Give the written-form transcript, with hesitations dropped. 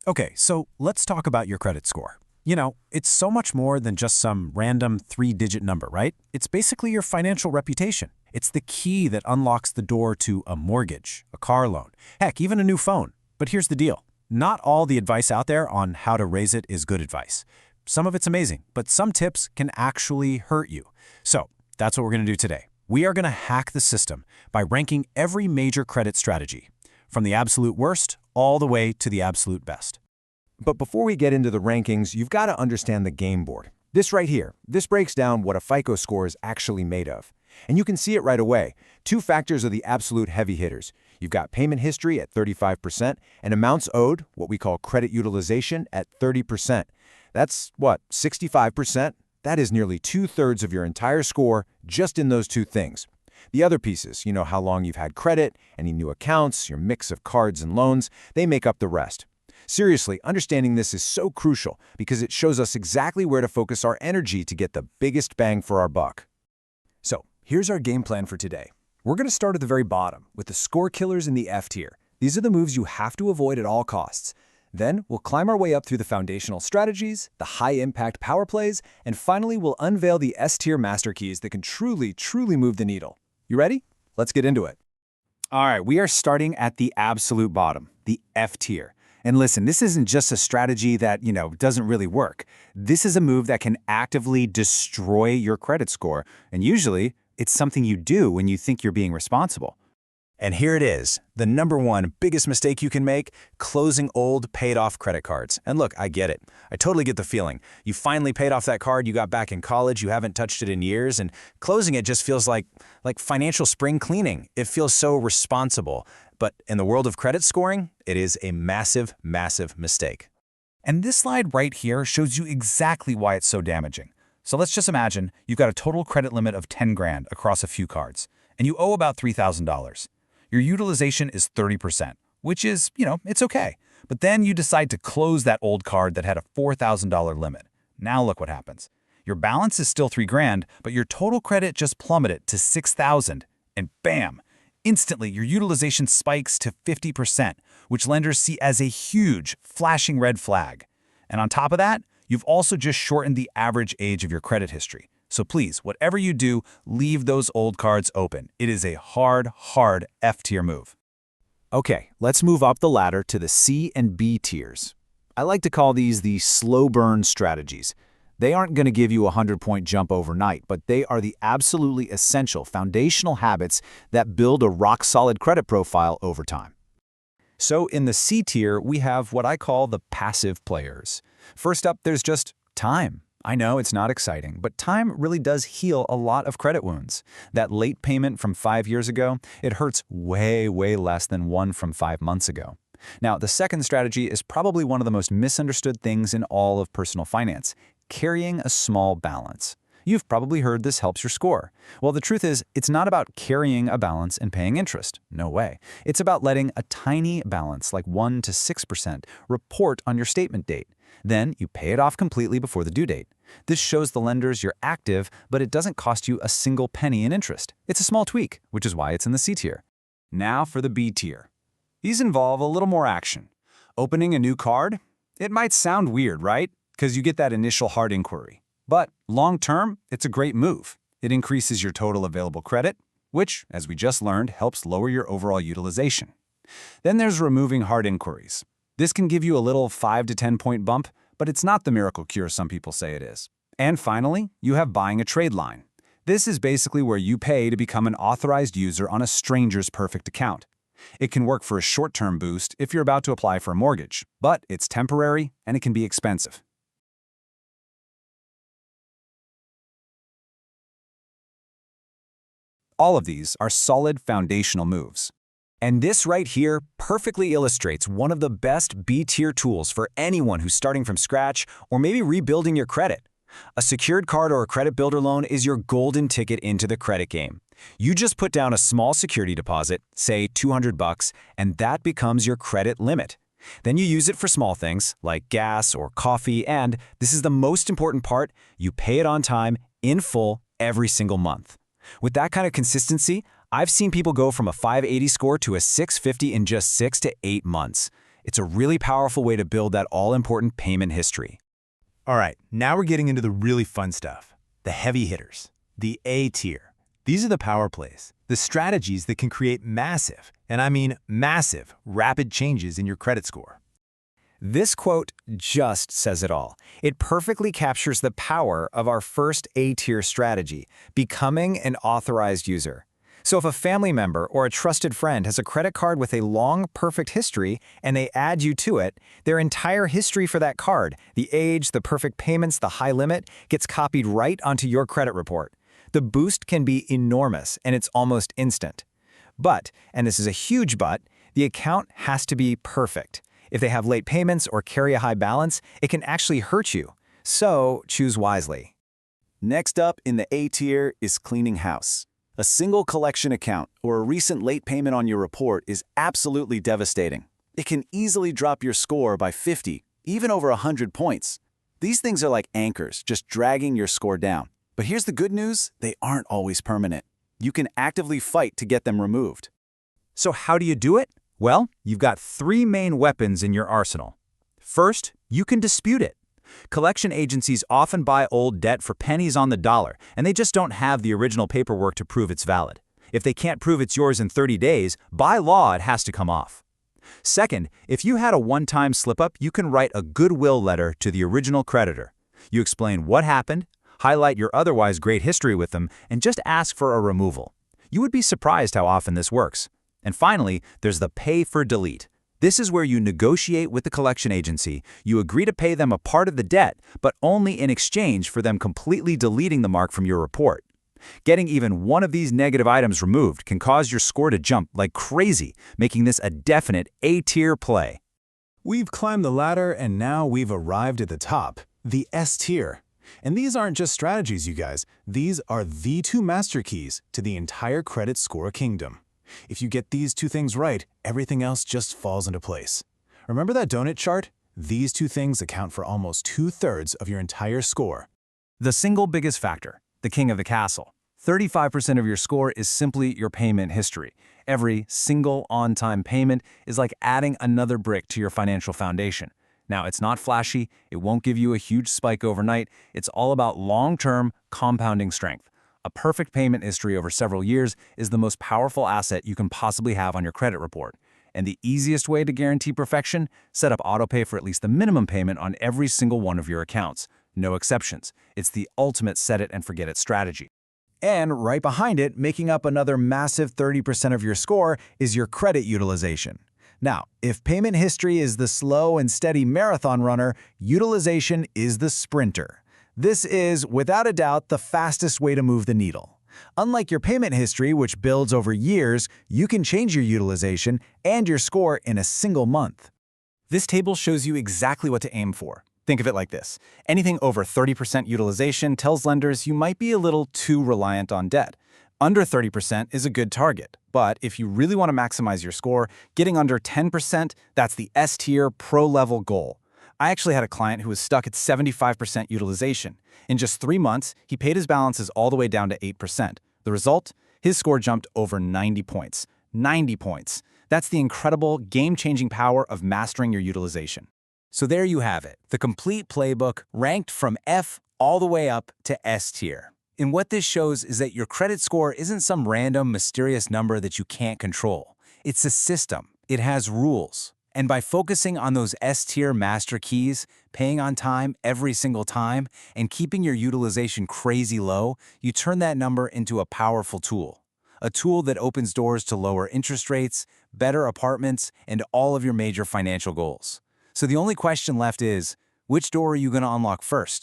Okay, so let's talk about your credit score. It's so much more than just some random three-digit number, right? It's basically your financial reputation. It's the key that unlocks the door to a mortgage, a car loan, heck, even a new phone. But here's the deal. Not all the advice out there on how to raise it is good advice. Some of it's amazing, but some tips can actually hurt you. So that's what we're going to do today. We are going to hack the system by ranking every major credit strategy, from the absolute worst all the way to the absolute best. But before we get into the rankings, you've got to understand the game board. This right here, this breaks down what a FICO score is actually made of. And you can see it right away. Two factors are the absolute heavy hitters. You've got payment history at 35% and amounts owed, what we call credit utilization, at 30%. That's what, 65%? That is nearly 2/3 of your entire score just in those two things. The other pieces, how long you've had credit, any new accounts, your mix of cards and loans, they make up the rest. Seriously, understanding this is so crucial because it shows us exactly where to focus our energy to get the biggest bang for our buck. So, here's our game plan for today. We're going to start at the very bottom with the score killers in the F tier. These are the moves you have to avoid at all costs. Then, we'll climb our way up through the foundational strategies, the high-impact power plays, and finally, we'll unveil the S-tier master keys that can truly move the needle. You ready? Let's get into it. All right, we are starting at the absolute bottom, the F tier. And listen, this isn't just a strategy that, doesn't really work. This is a move that can actively destroy your credit score, and usually, it's something you do when you think you're being responsible. And here it is, the number one biggest mistake you can make, closing old paid-off credit cards. And look, I get it. I totally get the feeling. You finally paid off that card you got back in college, you haven't touched it in years, and closing it just feels like financial spring cleaning. It feels so responsible. But in the world of credit scoring, it is a massive mistake. And this slide right here shows you exactly why it's so damaging. So let's just imagine you've got a total credit limit of 10 grand across a few cards, and you owe about $3,000. Your utilization is 30%, which is, it's okay. But then you decide to close that old card that had a $4,000 limit. Now look what happens. Your balance is still 3 grand, but your total credit just plummeted to 6,000, and bam! Instantly, your utilization spikes to 50%, which lenders see as a huge, flashing red flag. And on top of that, you've also just shortened the average age of your credit history. So please, whatever you do, leave those old cards open. It is a hard F-tier move. Okay, let's move up the ladder to the C and B tiers. I like to call these the slow burn strategies. They aren't going to give you a 100-point jump overnight, but they are the absolutely essential foundational habits that build a rock-solid credit profile over time. So in the C tier, we have what I call the passive players. First up, there's just time. I know it's not exciting, but time really does heal a lot of credit wounds. That late payment from 5 years ago, it hurts way less than one from 5 months ago. Now, the second strategy is probably one of the most misunderstood things in all of personal finance, carrying a small balance. You've probably heard this helps your score. Well, the truth is, it's not about carrying a balance and paying interest. No way. It's about letting a tiny balance, like 1 to 6%, report on your statement date. Then you pay it off completely before the due date. This shows the lenders you're active, but it doesn't cost you a single penny in interest. It's a small tweak, which is why it's in the C tier. Now for the B tier. These involve a little more action. Opening a new card? It might sound weird, right? Because you get that initial hard inquiry. But long-term, it's a great move. It increases your total available credit, which, as we just learned, helps lower your overall utilization. Then there's removing hard inquiries. This can give you a little 5 to 10 point bump, but it's not the miracle cure some people say it is. And finally, you have buying a trade line. This is basically where you pay to become an authorized user on a stranger's perfect account. It can work for a short-term boost if you're about to apply for a mortgage, but it's temporary and it can be expensive. All of these are solid foundational moves. And this right here perfectly illustrates one of the best B-tier tools for anyone who's starting from scratch or maybe rebuilding your credit. A secured card or a credit builder loan is your golden ticket into the credit game. You just put down a small security deposit, say $200, and that becomes your credit limit. Then you use it for small things like gas or coffee, and this is the most important part, you pay it on time, in full, every single month. With that kind of consistency, I've seen people go from a 580 score to a 650 in just 6 to 8 months. It's a really powerful way to build that all-important payment history. All right, now we're getting into the really fun stuff. The heavy hitters, the A tier. These are the power plays, the strategies that can create massive, and I mean massive, rapid changes in your credit score. This quote just says it all. It perfectly captures the power of our first A-tier strategy, becoming an authorized user. So if a family member or a trusted friend has a credit card with a long, perfect history and they add you to it, their entire history for that card, the age, the perfect payments, the high limit, gets copied right onto your credit report. The boost can be enormous and it's almost instant. But, and this is a huge but, the account has to be perfect. If they have late payments or carry a high balance, it can actually hurt you. So choose wisely. Next up in the A tier is cleaning house. A single collection account or a recent late payment on your report is absolutely devastating. It can easily drop your score by 50, even over 100 points. These things are like anchors, just dragging your score down. But here's the good news, they aren't always permanent. You can actively fight to get them removed. So how do you do it? Well, you've got three main weapons in your arsenal. First, you can dispute it. Collection agencies often buy old debt for pennies on the dollar, and they just don't have the original paperwork to prove it's valid. If they can't prove it's yours in 30 days, by law it has to come off. Second, if you had a one-time slip-up, you can write a goodwill letter to the original creditor. You explain what happened, highlight your otherwise great history with them, and just ask for a removal. You would be surprised how often this works. And finally, there's the pay for delete. This is where you negotiate with the collection agency, you agree to pay them a part of the debt, but only in exchange for them completely deleting the mark from your report. Getting even one of these negative items removed can cause your score to jump like crazy, making this a definite A-tier play. We've climbed the ladder and now we've arrived at the top, the S tier. And these aren't just strategies, you guys. These are the two master keys to the entire credit score kingdom. If you get these two things right, everything else just falls into place. Remember that donut chart? These two things account for almost 2/3 of your entire score. The single biggest factor, the king of the castle. 35% of your score is simply your payment history. Every single on-time payment is like adding another brick to your financial foundation. Now, it's not flashy, it won't give you a huge spike overnight, it's all about long-term compounding strength. A perfect payment history over several years is the most powerful asset you can possibly have on your credit report. And the easiest way to guarantee perfection? Set up autopay for at least the minimum payment on every single one of your accounts. No exceptions. It's the ultimate set-it-and-forget-it strategy. And right behind it, making up another massive 30% of your score, is your credit utilization. Now, if payment history is the slow and steady marathon runner, utilization is the sprinter. This is, without a doubt, the fastest way to move the needle. Unlike your payment history, which builds over years, you can change your utilization and your score in a single month. This table shows you exactly what to aim for. Think of it like this. Anything over 30% utilization tells lenders you might be a little too reliant on debt. Under 30% is a good target, but if you really want to maximize your score, getting under 10%, that's the S-tier pro-level goal. I actually had a client who was stuck at 75% utilization. In just 3 months, he paid his balances all the way down to 8%. The result? His score jumped over 90 points. 90 points. That's the incredible, game-changing power of mastering your utilization. So there you have it, the complete playbook ranked from F all the way up to S tier. And what this shows is that your credit score isn't some random, mysterious number that you can't control. It's a system. It has rules. And by focusing on those S-tier master keys, paying on time every single time, and keeping your utilization crazy low, you turn that number into a powerful tool. A tool that opens doors to lower interest rates, better apartments, and all of your major financial goals. So the only question left is, which door are you going to unlock first?